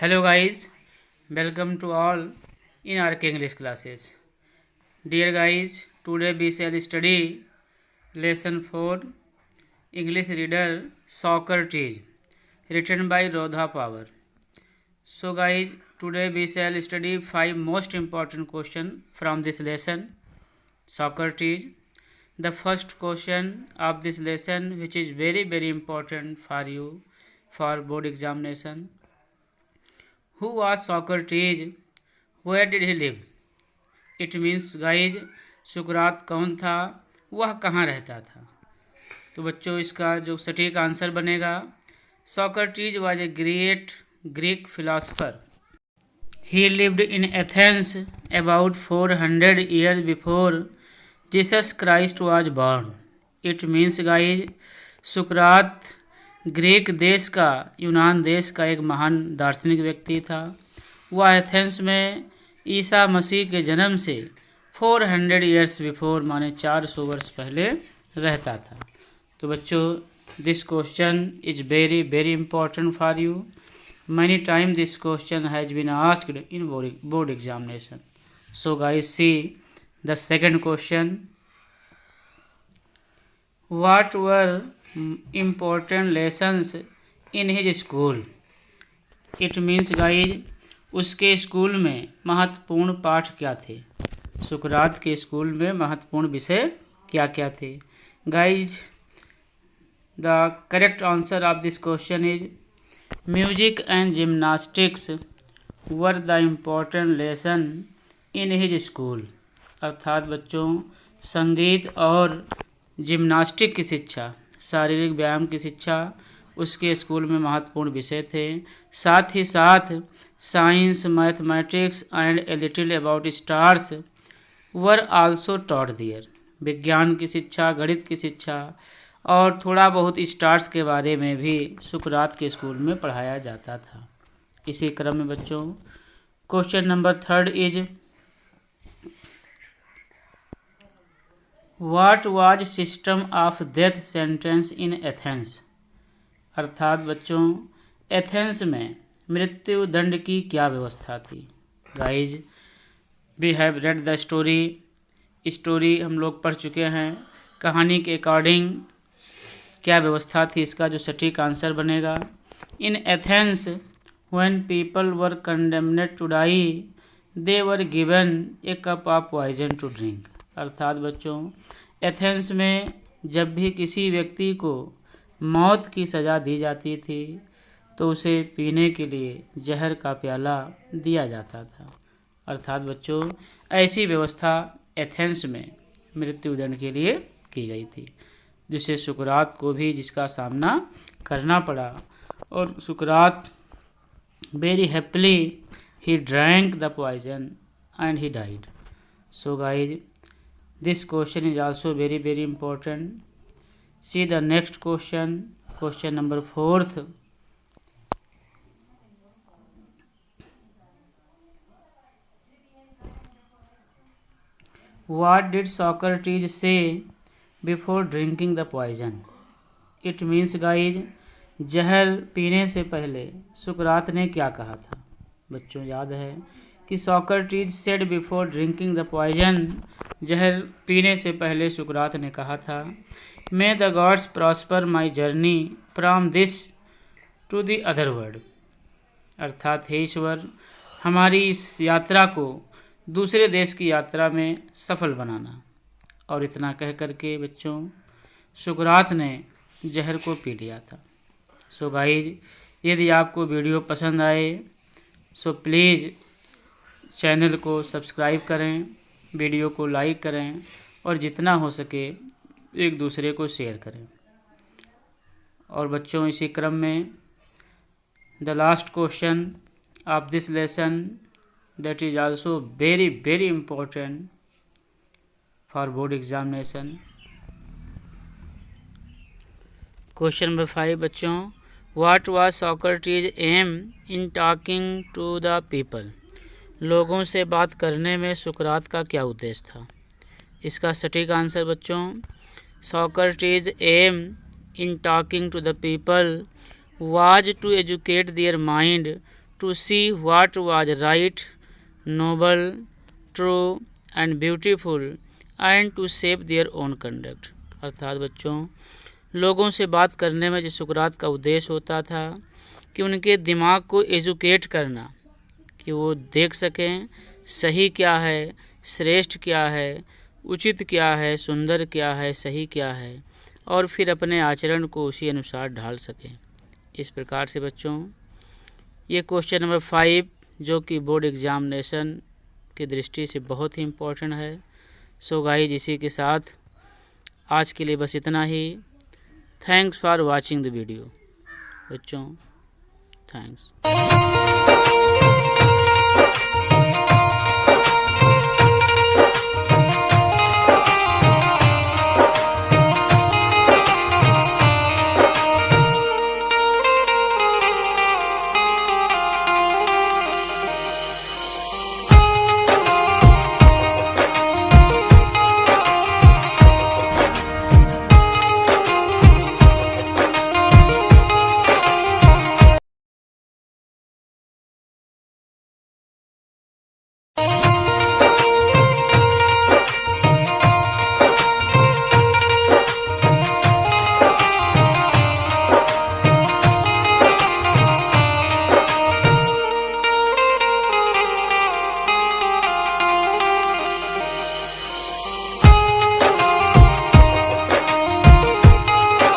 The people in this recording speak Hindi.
Hello guys, welcome to all in our English classes. Dear guys, today we shall study lesson 4 English reader Socrates written by Rodha Power. So guys, today we shall study 5 most important questions from this lesson Socrates. The first question of this lesson, which is very important for you for board examination. Who was Socrates? Where did he live? It means guys, सुकरात कौन था, वह कहाँ रहता था। तो बच्चों इसका जो सटीक आंसर बनेगा, Socrates was a great Greek philosopher. He lived in Athens about 400 years before Jesus Christ was born. It means guys, Sukrat Greek देश का, यूनान देश का एक महान दार्शनिक व्यक्ति था। वह एथेंस में ईसा मसीह के जन्म से 400 ईयर्स बिफोर माने 400 वर्ष पहले रहता था। तो बच्चों this question is very important for you. Many time this question has been asked in board examination. So guys see the second question. What were important lessons in his school? It means guys, उसके स्कूल में महत्वपूर्ण पाठ क्या थे। सुकरात के स्कूल में महत्वपूर्ण विषय क्या क्या थे। Guys the correct answer of this question is music and gymnastics were the important lesson in his school. अर्थात बच्चों संगीत और जिम्नास्टिक की शिक्षा, शारीरिक व्यायाम की शिक्षा उसके स्कूल में महत्वपूर्ण विषय थे। साथ ही साथ science, mathematics and a little about stars were also taught there. विज्ञान की शिक्षा, गणित की शिक्षा और थोड़ा बहुत स्टार्स के बारे में भी सुकरात के स्कूल में पढ़ाया जाता था। इसी क्रम में बच्चों question number 3 is what was system of death sentence in Athens. अर्थात बच्चों एथेंस में मृत्यु दंड की क्या व्यवस्था थी। Guys we have read the story हम लोग पढ़ चुके हैं। कहानी के अकॉर्डिंग क्या व्यवस्था थी, इसका जो सटीक आंसर बनेगा in Athens when people were condemned to die they were given a cup of poison to drink. अर्थात बच्चों एथेंस में जब भी किसी व्यक्ति को मौत की सज़ा दी जाती थी तो उसे पीने के लिए जहर का प्याला दिया जाता था। अर्थात बच्चों ऐसी व्यवस्था एथेंस में मृत्युदंड के लिए की गई थी, जिसे सुकरात को भी जिसका सामना करना पड़ा। और सुकरात very happily he drank the poison and he died. So guys this question is also very important. See the next question, question number 4. What did Socrates say before drinking the poison? It means guys जहर पीने से पहले सुकरात ने क्या कहा था। बच्चों याद है कि Socrates said before drinking the poison, जहर पीने से पहले सुकरात ने कहा था may the gods prosper my journey from this to the other world. अर्थात हे ईश्वर हमारी इस यात्रा को दूसरे देश की यात्रा में सफल बनाना। और इतना कह करके बच्चों सुकरात ने जहर को पी लिया था। सो गाइज यदि आपको वीडियो पसंद आए सो प्लीज़ चैनल को सब्सक्राइब करें, वीडियो को लाइक करें और जितना हो सके एक दूसरे को शेयर करें। और बच्चों इसी क्रम में the last question of this lesson that is also very important for board examination. Question number 5 बच्चों what was Socrates aim in talking to the people. लोगों से बात करने में सुकरात का क्या उद्देश्य था। इसका सटीक आंसर बच्चों Socrates aim in talking to the people was to educate their mind to see what was right, noble, true and beautiful and to shape their own conduct। अर्थात बच्चों, लोगों से बात करने में जो सुकरात का उद्देश्य होता था कि उनके दिमाग को एजुकेट करना, कि वो देख सकें सही क्या है, श्रेष्ठ क्या है, उचित क्या है, सुंदर क्या है, सही क्या है, और फिर अपने आचरण को उसी अनुसार ढाल सकें। इस प्रकार से बच्चों ये क्वेश्चन नंबर 5 जो कि बोर्ड एग्जामिनेशन की दृष्टि से बहुत ही इम्पोर्टेंट है। सो गाइस, इसी के साथ आज के लिए बस इतना ही। Thanks for watching the video बच्चों, थैंक्स।